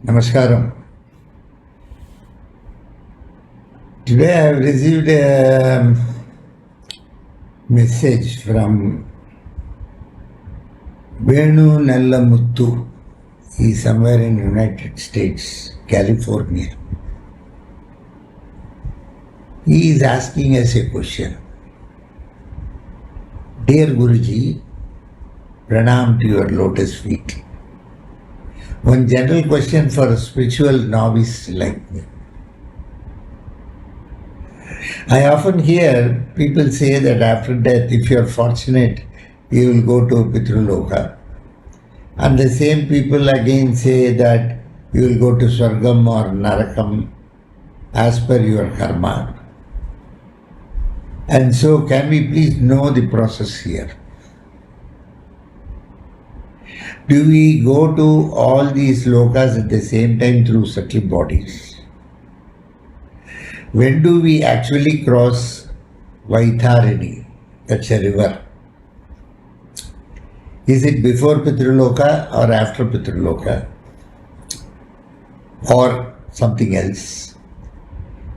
Namaskaram. Today I have received a message from Venu Nallamuttu. He is somewhere in United States, California. He is asking us a question. Dear Guruji, pranam to your lotus feet. One general question for a spiritual novice like me. I often hear people say that after death, if you are fortunate, you will go to Pitruloka. And the same people again say that you will go to Swargam or Narakam as per your karma. And so, can we please know the process here? Do we go to all these lokas at the same time through subtle bodies? When do we actually cross Vaitharani, that's a river? Is it before Pitruloka or after Pitruloka? Or something else?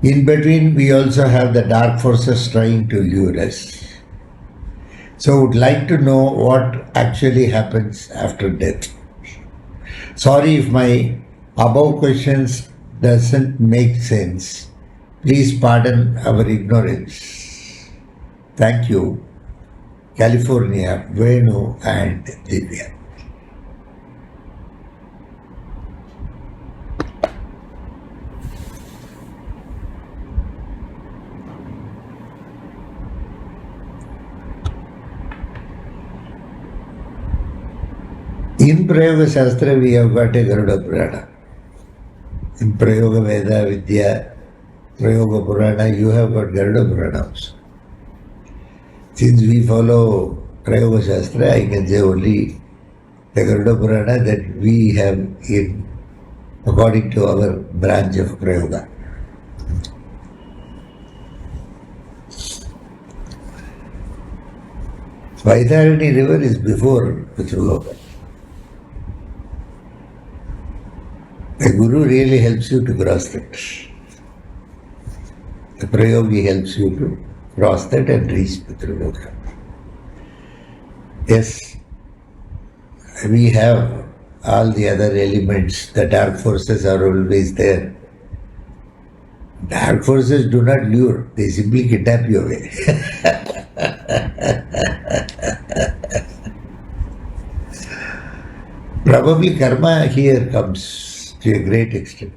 In between, we also have the dark forces trying to lure us. So, would like to know what actually happens after death. Sorry if my above questions doesn't make sense. Please pardon our ignorance. Thank you. California, Venu and Divya. In Prayoga Shastra, we have got a Garuda Purana. In Prayoga Veda, Vidya, Prayoga Purana, you have got Garuda Purana also. Since we follow Prayoga Shastra, I can say only the Garuda Purana that we have in according to our branch of Prayoga. Vaitharani river is before Pitruloka. The Guru really helps you to cross that. The Prayogi helps you to cross that and reach Pitruloka. Yes, we have all the other elements. The dark forces are always there. Dark forces do not lure, they simply kidnap you away. Probably karma here comes to a great extent.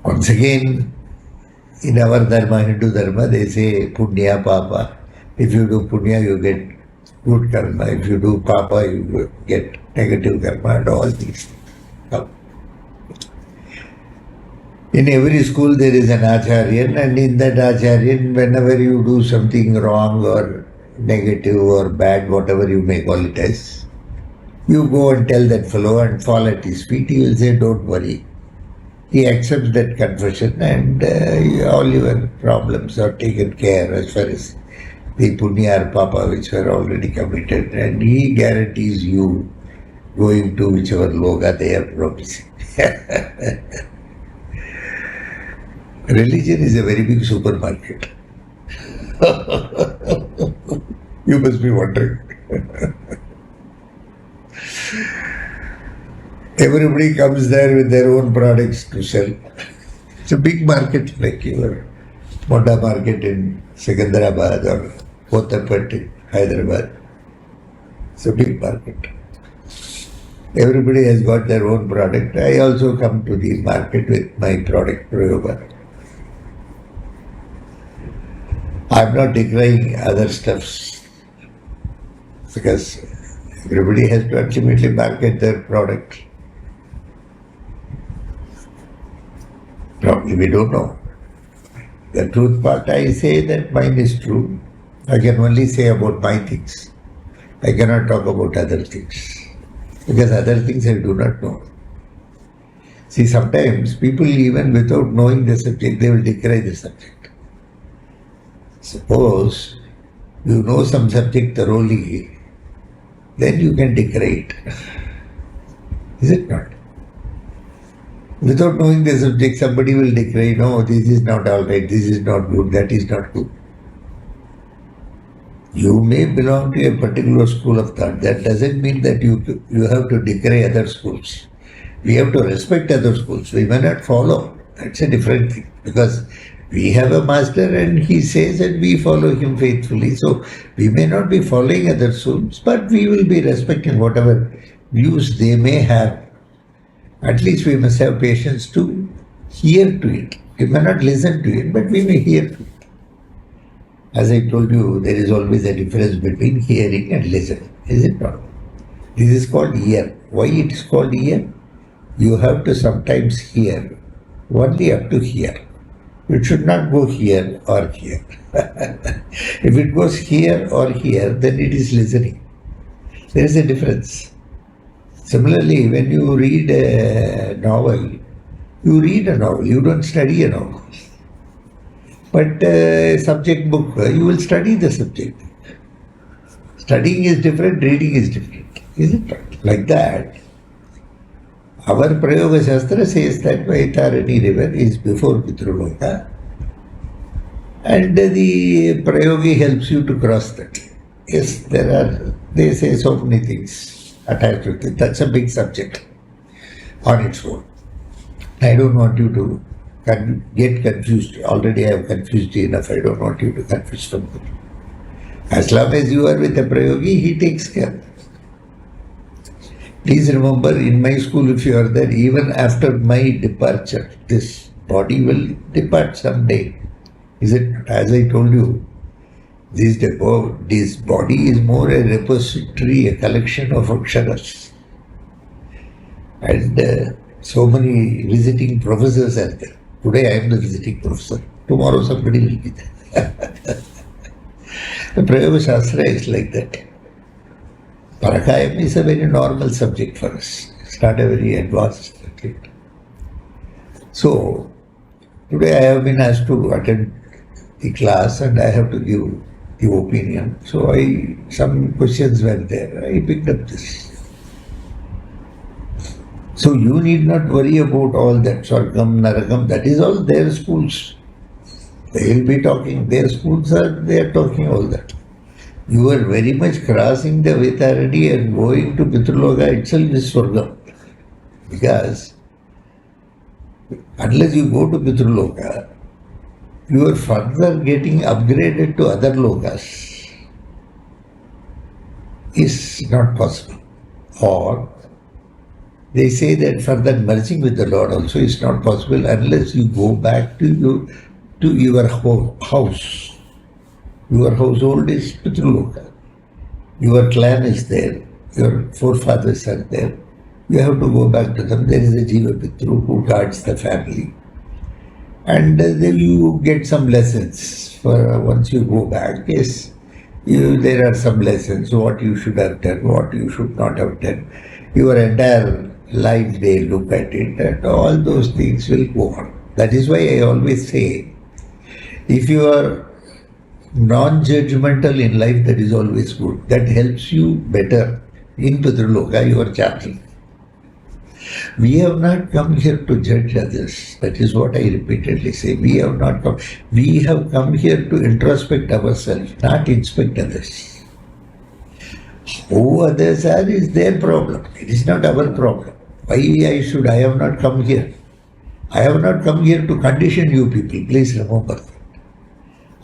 Once again, in our dharma, Hindu dharma, they say punya, papa. If you do punya, you get good karma. If you do papa, you get negative karma, and all these things come. In every school, there is an acharyan, and in that acharyan, whenever you do something wrong or negative or bad, whatever you may call it as, you go and tell that fellow and fall at his feet. He will say, don't worry. He accepts that confession and all your problems are taken care as far as the punya or papa which were already committed, and he guarantees you going to whichever loka they are promising. Religion is a very big supermarket. You must be wondering. Everybody comes there with their own products to sell. It's a big market like your Monda market in Secunderabad or Kottapet in Hyderabad. It's a big market. Everybody has got their own product. I also come to the market with my product Prayoga. I'm not decrying other stuffs because everybody has to ultimately market their product. Probably we don't know. The truth part, I say that mine is true. I can only say about my things. I cannot talk about other things. Because other things I do not know. See, sometimes people even without knowing the subject, they will decry the subject. Suppose you know some subject thoroughly, then you can decry it. Is it not? Without knowing the subject, somebody will decry, no, this is not all right, this is not good, that is not good. You may belong to a particular school of thought. That doesn't mean that you have to decry other schools. We have to respect other schools. We may not follow. That's a different thing. Because we have a master and he says that we follow him faithfully. So we may not be following other schools, but we will be respecting whatever views they may have. At least we must have patience to hear to it. We may not listen to it, but we may hear to it. As I told you, there is always a difference between hearing and listening. Is it not? This is called ear. Why it is called ear? You have to sometimes hear only up to here. It should not go here or here. If it goes here or here, then it is listening. There is a difference. Similarly, when you read a novel, you don't study a novel. But subject book, you will study the subject. Studying is different, reading is different. Is it not? Like that, our Prayoga Shastra says that Vaitarani river is before Pitruloka, and the Prayogi helps you to cross that. Yes, they say so many things attached with it. That's a big subject on its own. I don't want you to get confused. Already I have confused you enough. I don't want you to confuse somebody. As long as you are with a Prayogi, he takes care. Please remember, in my school, if you are there, even after my departure, this body will depart someday. Is it? As I told you, this body is more a repository, a collection of aksharas. And so many visiting professors are there. Today I am the visiting professor. Tomorrow somebody will be there. The Prayoga Shastra is like that. Parakayam is a very normal subject for us. It's not a very advanced subject. So, today I have been asked to attend the class and I have to give the opinion. So, some questions were there. I picked up this. So, you need not worry about all that. Swargam, Narakam, that is all their schools. They will be talking. Their schools they are talking all that. You are very much crossing the Vaitarani and going to Pitruloka itself is Swargam. Because unless you go to Pitruloka, you are further getting upgraded to other lokas. Is not possible. Or they say that further merging with the Lord also is not possible unless you go back to your house. Your household is Pitruloka. Your clan is there. Your forefathers are there. You have to go back to them. There is a Jiva Pitru who guards the family. And then you get some lessons for once you go back. Yes, there are some lessons, what you should have done, what you should not have done. Your entire life they look at it and all those things will go on. That is why I always say, if you are non-judgmental in life, that is always good. That helps you better in Pitruloka, your chapter. We have not come here to judge others. That is what I repeatedly say. We have not come. We have come here to introspect ourselves, not inspect others. Who others are is their problem. It is not our problem. Why I have not come here? I have not come here to condition you people. Please remember that.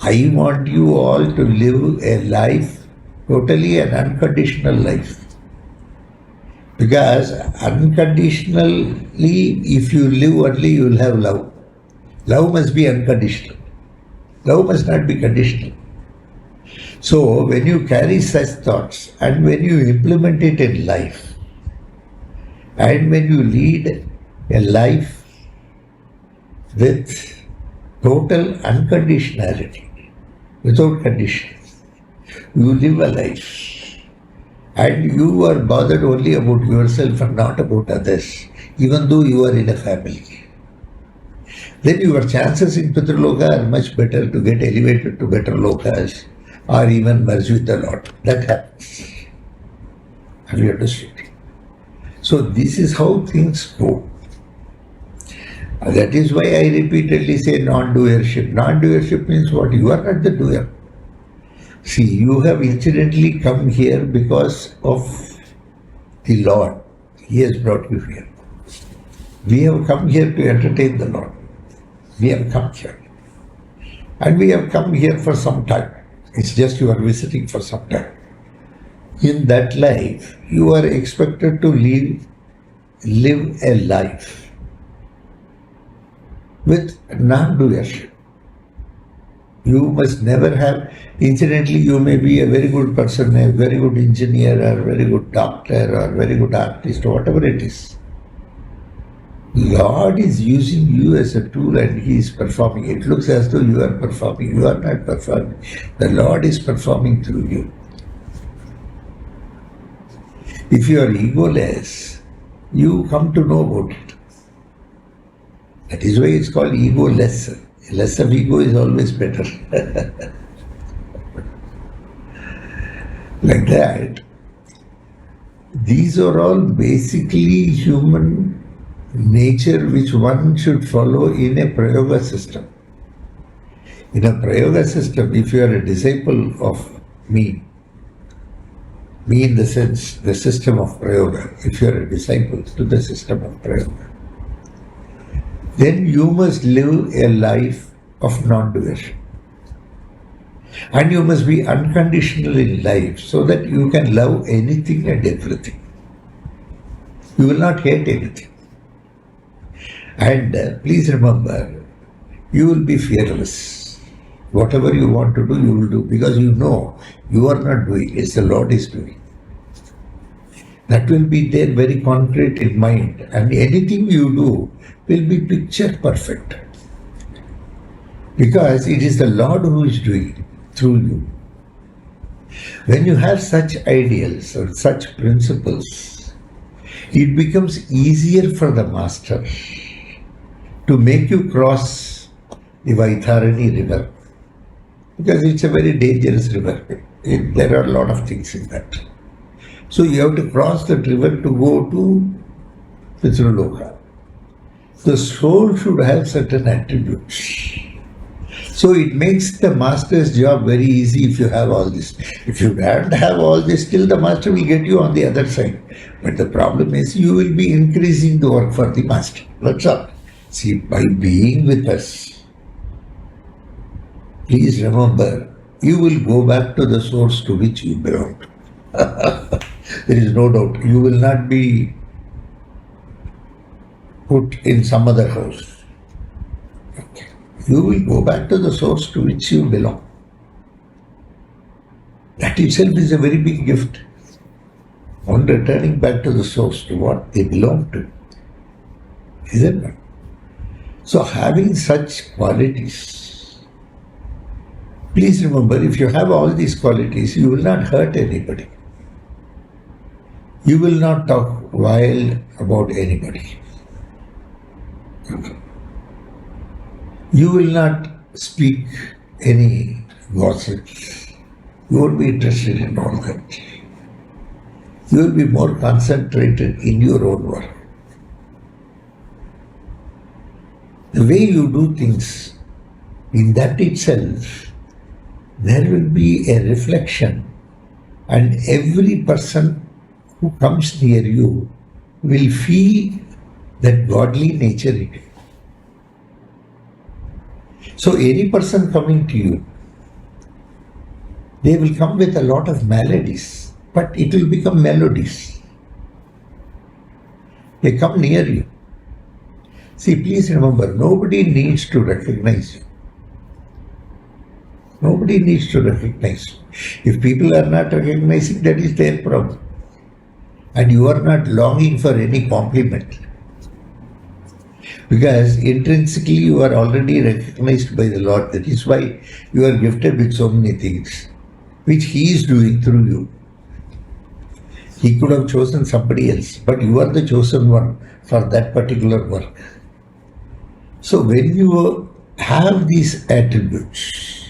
I want you all to live a life, totally an unconditional life. Because unconditionally, if you live only, you will have love. Love must be unconditional. Love must not be conditional. So, when you carry such thoughts and when you implement it in life, and when you lead a life with total unconditionality, without conditions, you live a life. And you are bothered only about yourself and not about others, even though you are in a family. Then your chances in Pitruloka are much better to get elevated to better lokas or even merge with the Lord. That happens. Have you understood? So this is how things go. That is why I repeatedly say non-doership. Non-doership means what? You are not the doer. See, you have incidentally come here because of the Lord. He has brought you here. We have come here to entertain the Lord. We have come here. And we have come here for some time. It's just you are visiting for some time. In that life, you are expected to live a life with non-doership. You must never have, incidentally, you may be a very good person, a very good engineer, or very good doctor, or very good artist, or whatever it is. Lord is using you as a tool and He is performing. It looks as though you are performing. You are not performing. The Lord is performing through you. If you are egoless, you come to know about it. That is why it's called egoless. Less of ego is always better. Like that. These are all basically human nature which one should follow in a Prayoga system. In a Prayoga system, if you are a disciple of me in the sense, the system of Prayoga, if you are a disciple to the system of Prayoga, then you must live a life of non-doership. And you must be unconditional in life so that you can love anything and everything. You will not hate anything. And please remember, you will be fearless. Whatever you want to do, you will do, because you know you are not doing, it's the Lord is doing. That will be there very concrete in mind, and anything you do will be picture perfect. Because it is the Lord who is doing through you. When you have such ideals or such principles, it becomes easier for the Master to make you cross the Vaitharani river. Because it's a very dangerous river. There are a lot of things in that. So you have to cross that river to go to Pitraloka. The soul should have certain attributes. So it makes the Master's job very easy if you have all this. If you don't have all this, still the Master will get you on the other side. But the problem is you will be increasing the work for the Master. That's all. See, by being with us, please remember, you will go back to the source to which you belong. There is no doubt. You will not be put in some other house. Okay. You will go back to the source to which you belong. That itself is a very big gift. On returning back to the source, to what they belong to. Isn't it? So having such qualities, please remember, if you have all these qualities, you will not hurt anybody. You will not talk wild about anybody. You will not speak any gossip. You won't be interested in all that. You will be more concentrated in your own work. The way you do things, in that itself, there will be a reflection, and every person who comes near you will feel that godly nature in you. So any person coming to you, they will come with a lot of maladies, but it will become melodies. They come near you. See, please remember, nobody needs to recognize you. Nobody needs to recognize you. If people are not recognizing, that is their problem. And you are not longing for any compliment. Because intrinsically you are already recognized by the Lord. That is why you are gifted with so many things, which He is doing through you. He could have chosen somebody else, but you are the chosen one for that particular work. So when you have these attributes,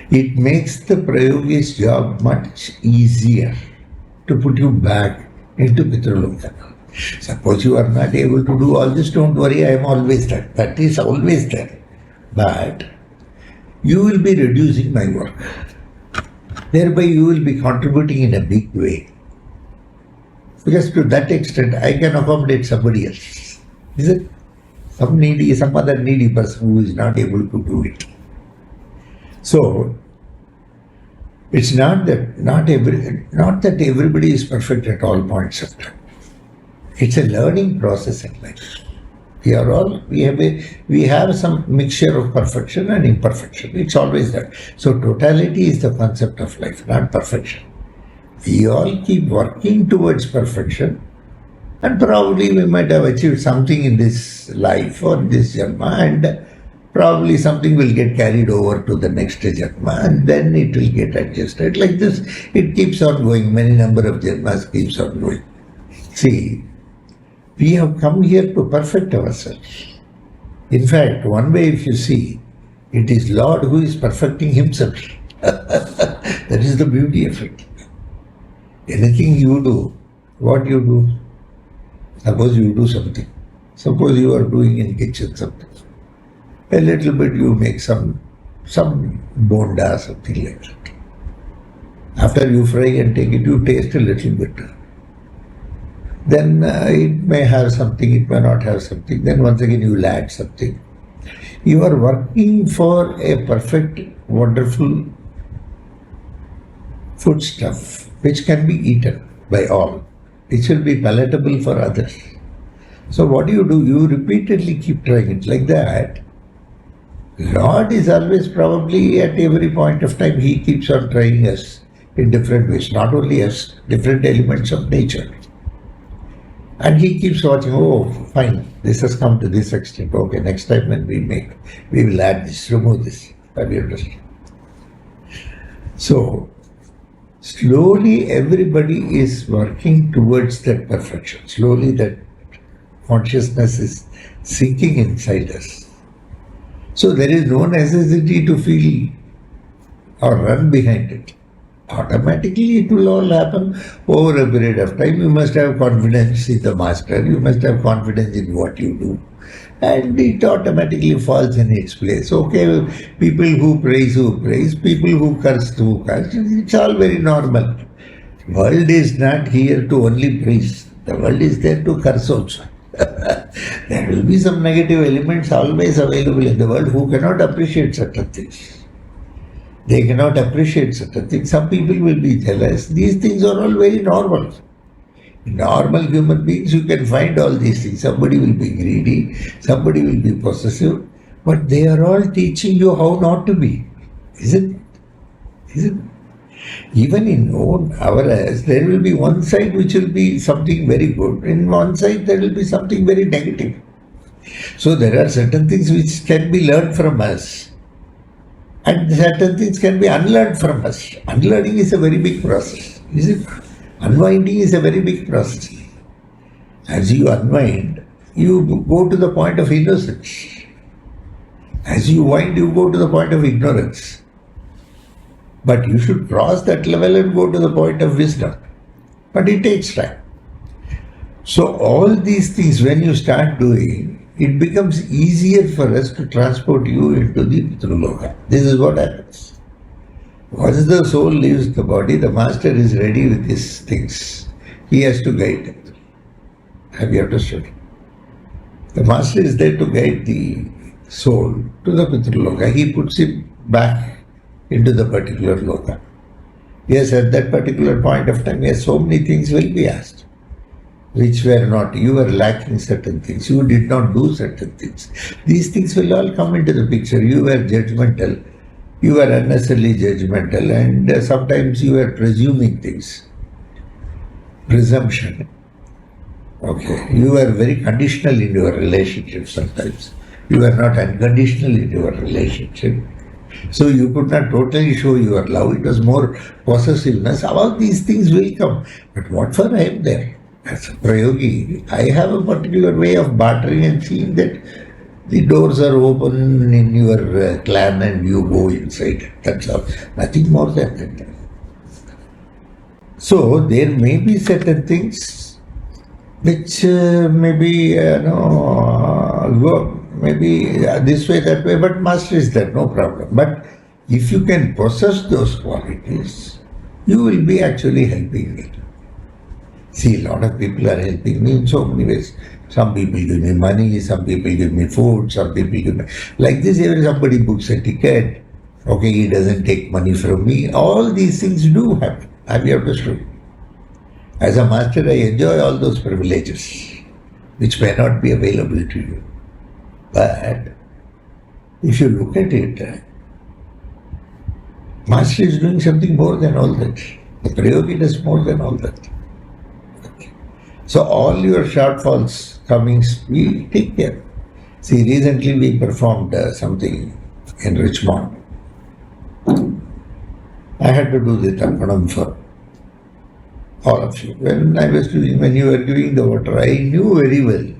it makes the Prayogi's job much easier to put you back into Pitraloka. Suppose you are not able to do all this, don't worry, I am always there. That is always there. But you will be reducing my work. Thereby you will be contributing in a big way. Because to that extent, I can accommodate somebody else. Is it? Some other needy person who is not able to do it. So, it's not that everybody is perfect at all points of time. It's a learning process in life. We have some mixture of perfection and imperfection. It's always that. So totality is the concept of life, not perfection. We all keep working towards perfection, and probably we might have achieved something in this life or this janma, and probably something will get carried over to the next janma, and then it will get adjusted. Like this, it keeps on going. Many number of janmas keeps on going. See, we have come here to perfect ourselves. In fact, one way if you see, it is Lord who is perfecting himself. That is the beauty of it. Anything you do, what you do? Suppose you do something. Suppose you are doing in kitchen something. A little bit you make some bonda, something like that. After you fry and take it, you taste a little bit. Then it may have something, it may not have something. Then once again you will add something. You are working for a perfect, wonderful foodstuff which can be eaten by all. It will be palatable for others. So what do? You repeatedly keep trying it like that. Lord is always probably at every point of time, He keeps on trying us in different ways. Not only us, different elements of nature. And He keeps watching, oh, fine, this has come to this extent. Okay, next time when we will add this, remove this. Have you understand? So, slowly everybody is working towards that perfection. Slowly that consciousness is sinking inside us. So there is no necessity to feel or run behind it. Automatically it will all happen over a period of time. You must have confidence in the master. You must have confidence in what you do. And it automatically falls in its place. Okay, people who praise, people who curse. It's all very normal. The world is not here to only praise. The world is there to curse also. There will be some negative elements always available in the world who cannot appreciate certain things. They cannot appreciate certain things. Some people will be jealous. These things are all very normal. Normal human beings, you can find all these things. Somebody will be greedy, somebody will be possessive, but they are all teaching you how not to be. Isn't it? Even in our eyes, there will be one side which will be something very good, and one side there will be something very negative. So there are certain things which can be learned from us, and certain things can be unlearned from us. Unlearning is a very big process, is it? Unwinding is a very big process. As you unwind, you go to the point of innocence. As you wind, you go to the point of ignorance. But you should cross that level and go to the point of wisdom. But it takes time. So all these things, when you start doing, it becomes easier for us to transport you into the Pitraloka. This is what happens. Once the soul leaves the body, the master is ready with his things. He has to guide it. Have you understood? The master is there to guide the soul to the Pitraloka. He puts him back into the particular loka. Yes, at that particular point of time, yes, so many things will be asked, which were not. You were lacking certain things. You did not do certain things. These things will all come into the picture. You were judgmental. You were unnecessarily judgmental, and sometimes you were presuming things. Presumption. Okay. You were very conditional in your relationship sometimes. You were not unconditional in your relationship. So you could not totally show your love. It was more possessiveness. All these things will come. But what for I am there? As a prayogi, I have a particular way of bartering and seeing that the doors are open in your clan and you go inside. That's all. Nothing more than that. So there may be certain things which maybe go maybe this way, that way, but master is there, no problem. But if you can possess those qualities, you will be actually helping me. See, a lot of people are helping me in so many ways. Some people give me money, some people give me food, some people give me like this. Even somebody books a ticket, okay, he doesn't take money from me. All these things do happen. Have you understood? As a master, I enjoy all those privileges, which may not be available to you. But if you look at it, master is doing something more than all that. The Prayogi does more than all that. So all your shortfalls, comings, we take care. See, recently we performed something in Richmond. I had to do the Tarpanam for all of you. When you were giving the water, I knew very well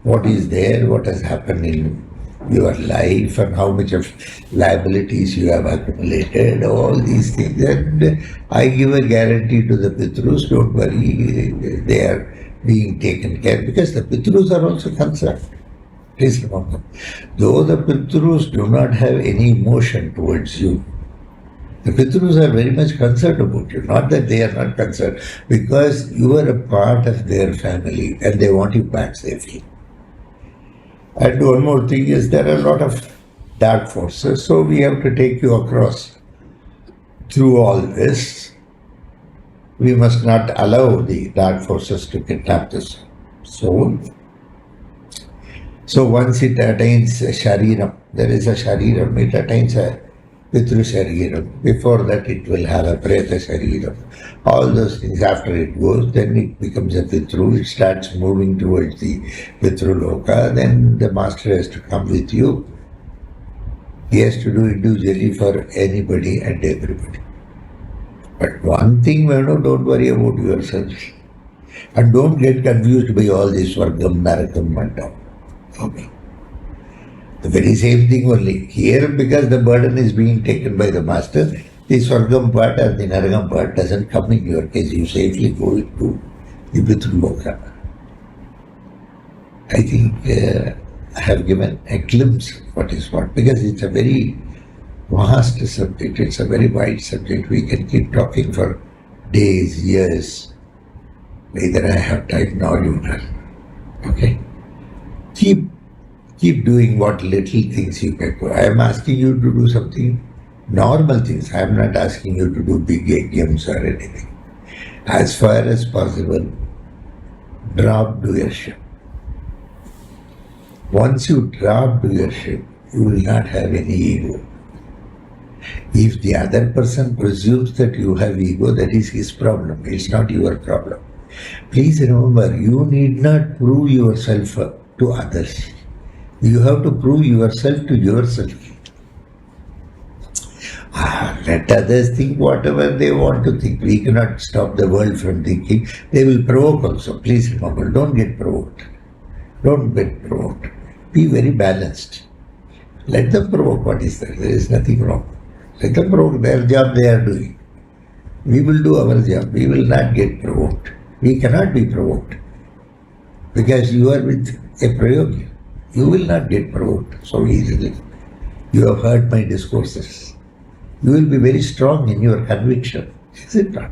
what is there, what has happened in your life, and how much of liabilities you have accumulated, all these things. And I give a guarantee to the Pitrus, don't worry, they are being taken care, because the Pitrus are also concerned. Please remember, though the Pitrus do not have any emotion towards you, the Pitrus are very much concerned about you. Not that they are not concerned, because you are a part of their family and they want you back safely. And one more thing is, there are a lot of dark forces, so we have to take you across through all this. We must not allow the dark forces to kidnap this soul. So once it attains Shariram, there is a Shariram, it attains a Pitru Shariram. Before that it will have a Preta Shariram. All those things, after it goes, then it becomes a Pitru, it starts moving towards the Pitru Loka, then the master has to come with you. He has to do individually for anybody and everybody. But one thing, don't worry about yourself. And don't get confused by all this Swargam, Narakam and all. Okay. The very same thing only. Here, because the burden is being taken by the master, the Swargam part or the Naragam part doesn't come in your case. You safely go to the Pitruloka. I think I have given a glimpse of what is what, because it's a very vast subject, it's a very wide subject. We can keep talking for days, years. Neither I have time nor you have. Okay? Keep doing what little things you can do. I am asking you to do something, normal things. I am not asking you to do big games or anything. As far as possible, drop doership. Once you drop doership, you will not have any ego. If the other person presumes that you have ego, that is his problem. It's not your problem. Please remember, you need not prove yourself to others. You have to prove yourself to yourself. Let others think whatever they want to think. We cannot stop the world from thinking. They will provoke also. Please remember, don't get provoked. Don't get provoked. Be very balanced. Let them provoke. What is that? There is nothing wrong. Let them provoke. Their job they are doing. We will do our job. We will not get provoked. We cannot be provoked. Because you are with a prayogi. You will not get provoked so easily. You have heard my discourses. You will be very strong in your conviction. Is it not?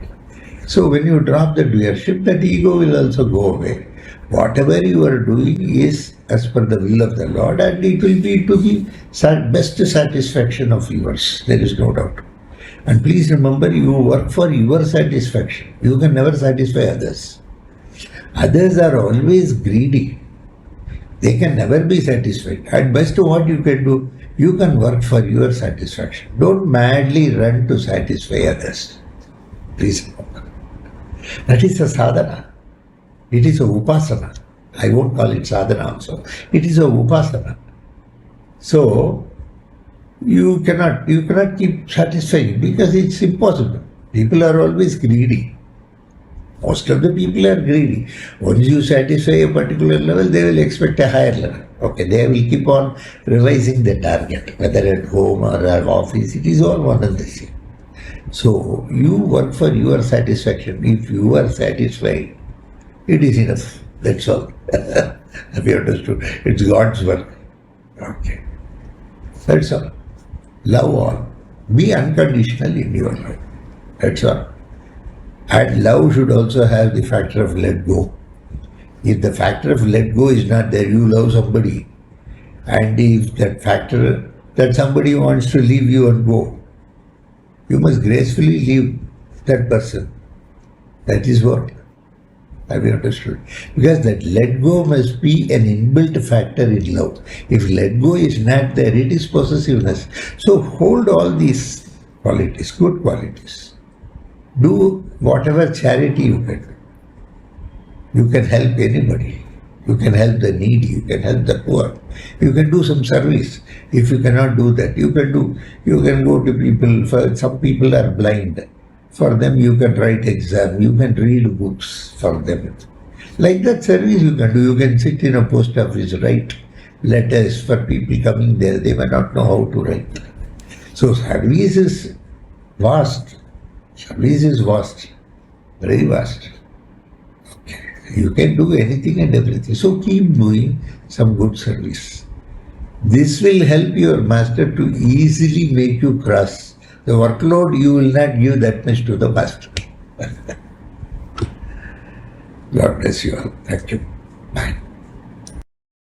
So when you drop the doership, that ego will also go away. Whatever you are doing is as per the will of the Lord, and it will be to the best satisfaction of yours. There is no doubt. And please remember, you work for your satisfaction. You can never satisfy others. Others are always greedy. They can never be satisfied. At best, what you can do, you can work for your satisfaction. Don't madly run to satisfy others. Please remember. That is a sadhana. It is a upasana. I won't call it sadhana also. It is a upasana. So, you cannot keep satisfying, because it's impossible. People are always greedy. Most of the people are greedy. Once you satisfy a particular level, they will expect a higher level. Okay, they will keep on revising the target, whether at home or at office. It is all one and the same. So you work for your satisfaction. If you are satisfied, it is enough. That's all. Have you understood? It's God's work. Okay. That's all. Love all. Be unconditional in your life. That's all. And love should also have the factor of let go. If the factor of let go is not there, you love somebody. And if that factor that somebody wants to leave you and go, you must gracefully leave that person. That is what. Have you understood? Because that let go must be an inbuilt factor in love. If let go is not there, it is possessiveness. So hold all these qualities, good qualities. Do whatever charity you can do. You can help anybody. You can help the needy. You can help the poor. You can do some service. If you cannot do that, you can go to people. For some people are blind. For them, you can write exam. You can read books for them. Like that service you can do. You can sit in a post office, write letters for people coming there. They may not know how to write. So service is vast. Service is vast. Very vast. You can do anything and everything. So keep doing some good service. This will help your master to easily make you cross. The workload you will not give that much to the master. God bless you all. Thank you. Bye.